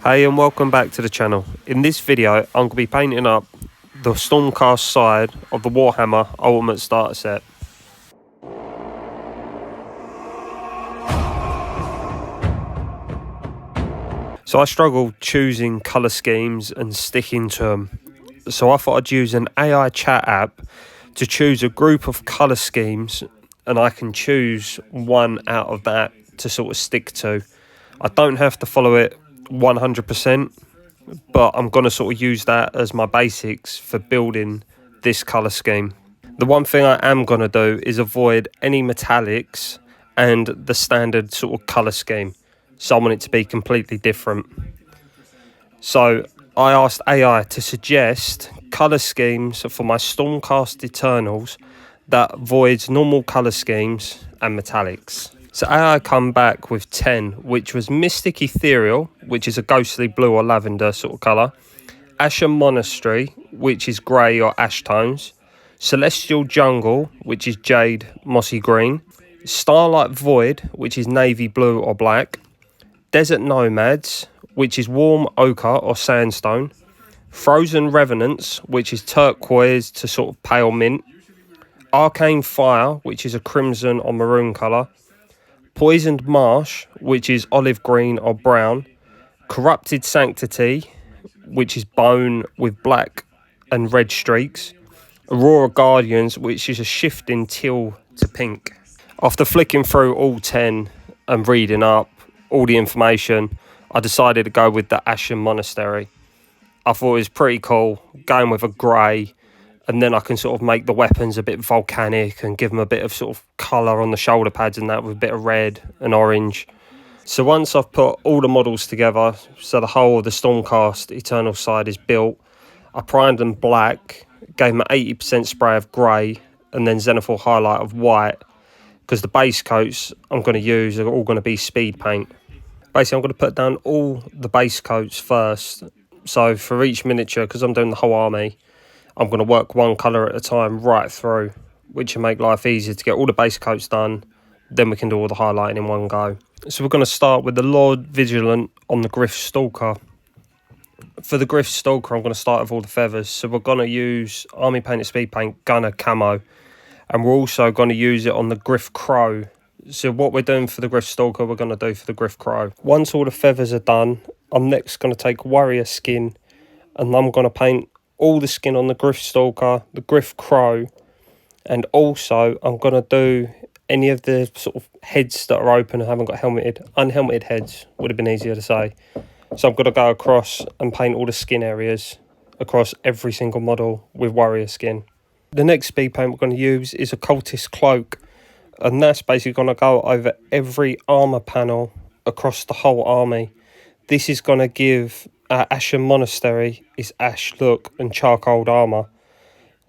Hey and welcome back to the channel. In this video I'm going to be painting up the Stormcast side of the Warhammer Ultimate Starter Set. So I struggled choosing colour schemes and sticking to them. So I thought I'd use an AI chat app to choose a group of colour schemes, and I can choose one out of that to sort of stick to. I don't have to follow it 100%, but I'm going to sort of use that as my basics for building this colour scheme. The one thing I am going to do is avoid any metallics and the standard sort of colour scheme. So I want it to be completely different. So I asked AI to suggest colour schemes for my Stormcast Eternals that avoids normal colour schemes and metallics. So AI come back with 10, which was Mystic Ethereal, which is a ghostly blue or lavender sort of colour. Ashen Monastery, which is grey or ash tones. Celestial Jungle, which is jade, mossy green. Starlight Void, which is navy blue or black. Desert Nomads, which is warm ochre or sandstone. Frozen Revenants, which is turquoise to sort of pale mint. Arcane Fire, which is a crimson or maroon colour. Poisoned Marsh, which is olive green or brown. Corrupted Sanctity, which is bone with black and red streaks. Aurora Guardians, which is a shifting teal to pink. After flicking through all 10 and reading up all the information, I decided to go with the Ashen Monastery. I thought it was pretty cool, going with a grey, and then I can sort of make the weapons a bit volcanic and give them a bit of sort of colour on the shoulder pads and that, with a bit of red and orange. So once I've put all the models together, so the whole of the Stormcast Eternal side is built, I primed them black, gave them an 80% spray of grey, and then Zenithal highlight of white, because the base coats I'm going to use are all going to be SpeedPaint. Basically, I'm going to put down all the base coats first. So for each miniature, because I'm doing the whole army, I'm going to work one colour at a time right through, which will make life easier to get all the base coats done. Then we can do all the highlighting in one go. So we're going to start with the Lord Vigilant on the Griff Stalker. For the Griff Stalker, I'm going to start with all the feathers. So we're going to use Army Painter SpeedPaint Gunner Camo. And we're also going to use it on the Griff Crow. So what we're doing for the Griff Stalker, we're going to do for the Griff Crow. Once all the feathers are done, I'm next going to take Warrior Skin, and I'm going to paint all the skin on the Griff Stalker, the Griff Crow, and also I'm going to do any of the sort of heads that are open and haven't got helmeted. Unhelmeted heads would have been easier to say. So I'm going to go across and paint all the skin areas across every single model with Warrior Skin. The next speed paint we're going to use is Occultist Cloak, and that's basically going to go over every armour panel across the whole army. This is going to give Ashen Monastery its ash look and charcoal armour.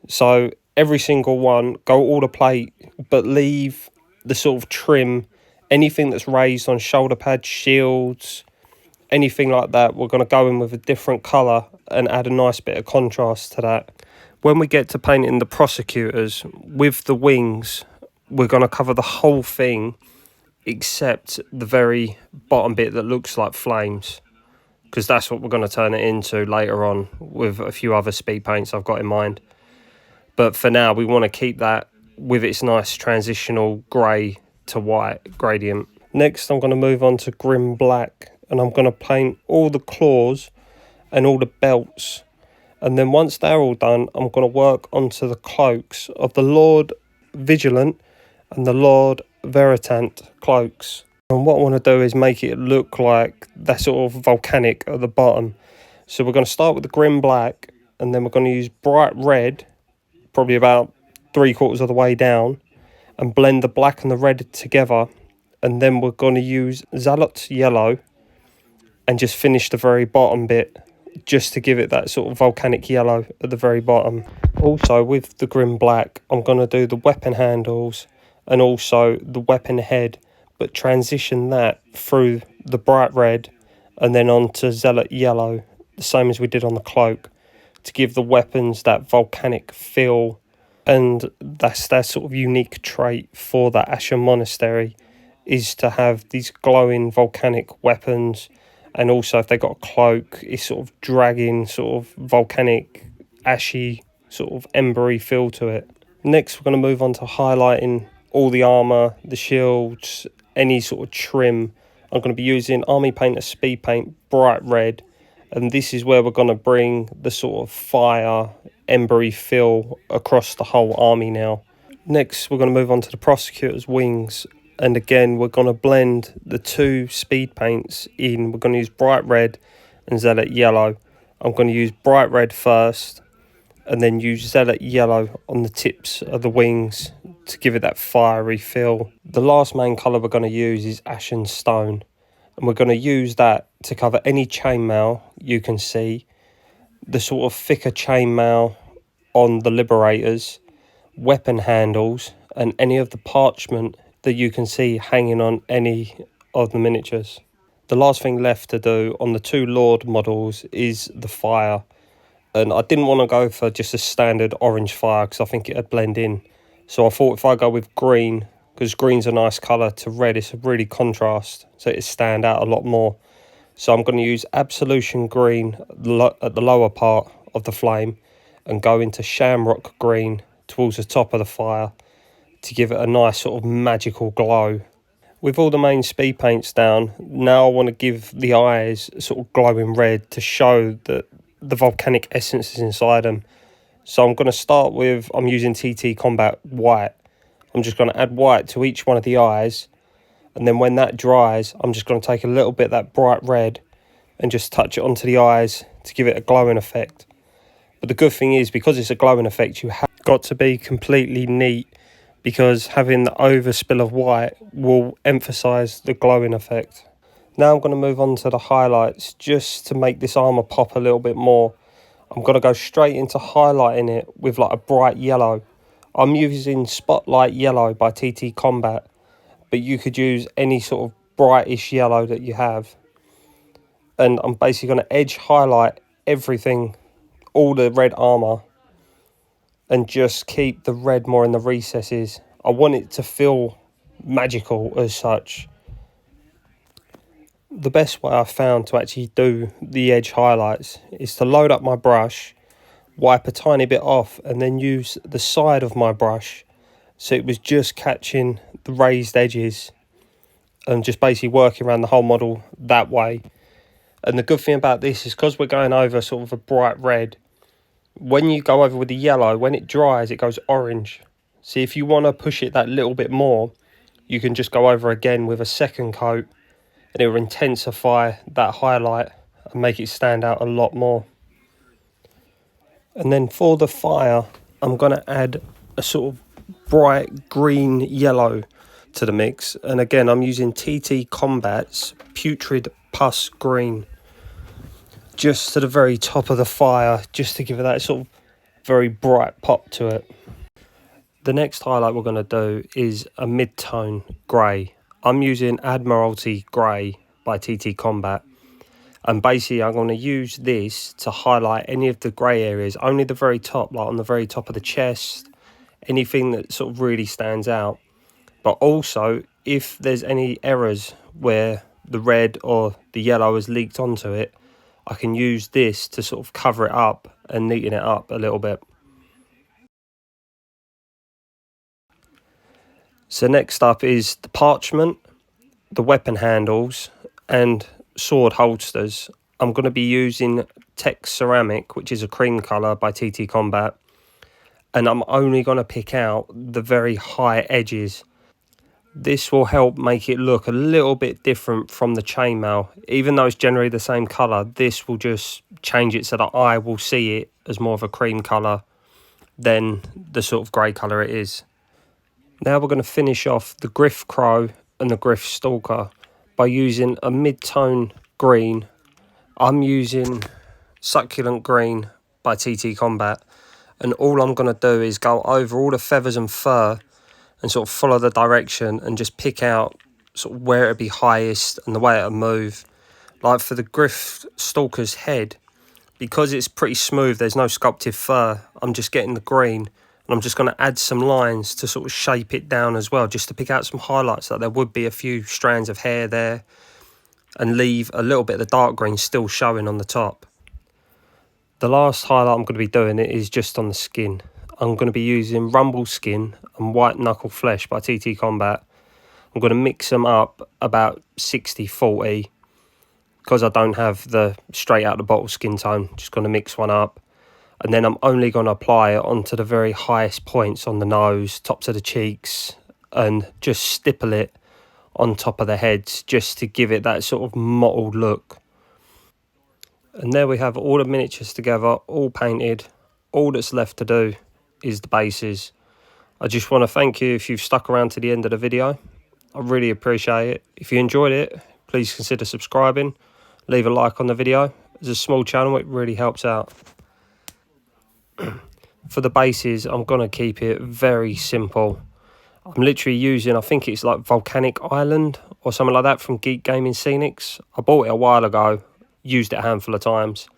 So every single one, go all the plate, but leave the sort of trim, anything that's raised on shoulder pads, shields, anything like that. We're going to go in with a different colour and add a nice bit of contrast to that. When we get to painting the prosecutors, with the wings, we're going to cover the whole thing except the very bottom bit that looks like flames, because that's what we're going to turn it into later on with a few other speed paints I've got in mind. But for now, we want to keep that with its nice transitional grey to white gradient. Next, I'm going to move on to Grim Black, and I'm going to paint all the claws and all the belts. And then once they're all done, I'm going to work onto the cloaks of the Lord Vigilant and the Lord Veritant cloaks. And what I want to do is make it look like that sort of volcanic at the bottom. So we're going to start with the Grim Black, and then we're going to use bright red, probably about 3/4 of the way down, and blend the black and the red together. And then we're going to use Zealot yellow and just finish the very bottom bit, just to give it that sort of volcanic yellow at the very bottom. Also with the Grim Black, I'm going to do the weapon handles and also the weapon head, but transition that through the bright red and then onto Zealot yellow, the same as we did on the cloak, to give the weapons that volcanic feel. And that's their sort of unique trait for that Ashen Monastery, is to have these glowing volcanic weapons And also if they've got a cloak, it's sort of dragging sort of volcanic, ashy, sort of embery feel to it. Next, we're going to move on to highlighting all the armour, the shields, any sort of trim. I'm going to be using Army Painter SpeedPaint Bright Red, and this is where we're going to bring the sort of fire, embery feel across the whole army now. Next, we're going to move on to the Prosecutor's wings, and again, we're going to blend the two speed paints in. We're going to use Bright Red and Zealot Yellow. I'm going to use Bright Red first, and then use Zealot Yellow on the tips of the wings to give it that fiery feel. The last main colour we're going to use is Ashen Stone, and we're going to use that to cover any chainmail you can see, the sort of thicker chainmail on the Liberators, weapon handles, and any of the parchment that you can see hanging on any of the miniatures. The last thing left to do on the two Lord models is the fire. And I didn't want to go for just a standard orange fire because I think it'd blend in. So I thought if I go with green, because green's a nice colour, to red, it's a really contrast, so it'd stand out a lot more. So I'm going to use Absolution green at the lower part of the flame and go into Shamrock green towards the top of the fire to give it a nice sort of magical glow. With all the main speed paints down, now I want to give the eyes sort of glowing red to show that the volcanic essence is inside them. So I'm going to start with, I'm using TTCombat white. I'm just going to add white to each one of the eyes, and then when that dries, I'm just going to take a little bit of that bright red and just touch it onto the eyes to give it a glowing effect. But the good thing is, because it's a glowing effect, you have got to be completely neat, because having the overspill of white will emphasise the glowing effect. Now I'm going to move on to the highlights, just to make this armour pop a little bit more. I'm going to go straight into highlighting it with like a bright yellow. I'm using Spotlight Yellow by TTCombat, but you could use any sort of brightish yellow that you have. And I'm basically going to edge highlight everything, all the red armour, and just keep the red more in the recesses. I want it to feel magical as such. The best way I've found to actually do the edge highlights is to load up my brush, wipe a tiny bit off, and then use the side of my brush so it was just catching the raised edges, and just basically working around the whole model that way. And the good thing about this is, because we're going over sort of a bright red, when you go over with the yellow, when it dries, it goes orange. See, if you want to push it that little bit more, you can just go over again with a second coat, and it will intensify that highlight and make it stand out a lot more. And then for the fire, I'm going to add a sort of bright green yellow to the mix. And again, I'm using TTCombat's Putrid Pus Green, just to the very top of the fire, just to give it that sort of very bright pop to it. The next highlight we're going to do is a mid-tone grey. I'm using Admiralty Grey by TTCombat, and basically I'm going to use this to highlight any of the grey areas, only the very top, like on the very top of the chest, anything that sort of really stands out. But also, if there's any errors where the red or the yellow has leaked onto it, I can use this to sort of cover it up and neaten it up a little bit. So next up is the parchment, the weapon handles, and sword holsters. I'm going to be using Tech Ceramic, which is a cream colour by TTCombat, and I'm only going to pick out the very high edges. This will help make it look a little bit different from the chainmail. Even though it's generally the same colour, this will just change it so that I will see it as more of a cream colour than the sort of grey colour it is. Now we're going to finish off the Griff Crow and the Griff Stalker by using a mid-tone green. I'm using Succulent Green by TTCombat, and all I'm going to do is go over all the feathers and fur and sort of follow the direction and just pick out sort of where it'd be highest and the way it'll move. Like for the Griff Stalker's head, because it's pretty smooth, there's no sculpted fur, I'm just getting the green and I'm just going to add some lines to sort of shape it down as well, just to pick out some highlights, that there would be a few strands of hair there, and leave a little bit of the dark green still showing on the top. The last highlight I'm going to be doing it is just on the skin. I'm going to be using Rumble Skin and White Knuckle Flesh by TTCombat. I'm going to mix them up about 60-40 because I don't have the straight out the bottle skin tone. Just going to mix one up, and then I'm only going to apply it onto the very highest points on the nose, tops of the cheeks, and just stipple it on top of the heads just to give it that sort of mottled look. And there we have all the miniatures together, all painted. All that's left to do is the bases. I just want to thank you if you've stuck around to the end of the video. I really appreciate it. If you enjoyed it, please consider subscribing. Leave a like on the video. It's a small channel, it really helps out. For the bases, I'm going to keep it very simple. I'm literally using, I think it's like Volcanic Island or something like that from Geek Gaming Scenics. I bought it a while ago, used it a handful of times.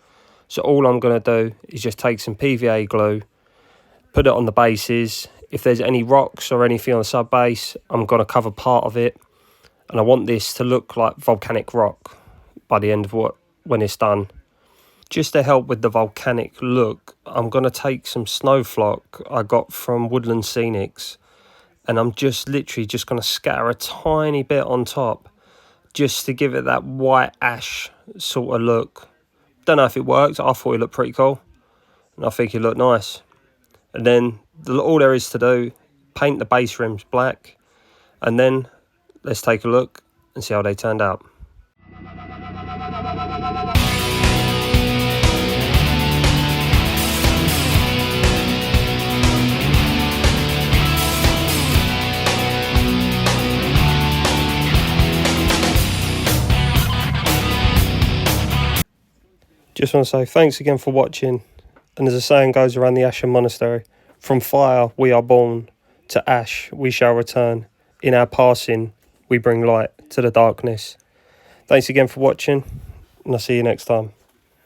So all I'm going to do is just take some PVA glue, put it on the bases. If there's any rocks or anything on the sub base, I'm going to cover part of it. And I want this to look like volcanic rock by the end of when it's done. Just to help with the volcanic look, I'm going to take some snow flock I got from Woodland Scenics, and I'm just literally just going to scatter a tiny bit on top just to give it that white ash sort of look. Don't know if it works. I thought it looked pretty cool, and I think it looked nice. And then all there is to do, paint the base rims black, and then let's take a look and see how they turned out. Just want to say thanks again for watching, and as the saying goes around the Ashen Monastery, from fire we are born, to ash we shall return. In our passing we bring light to the darkness. Thanks again for watching, and I'll see you next time.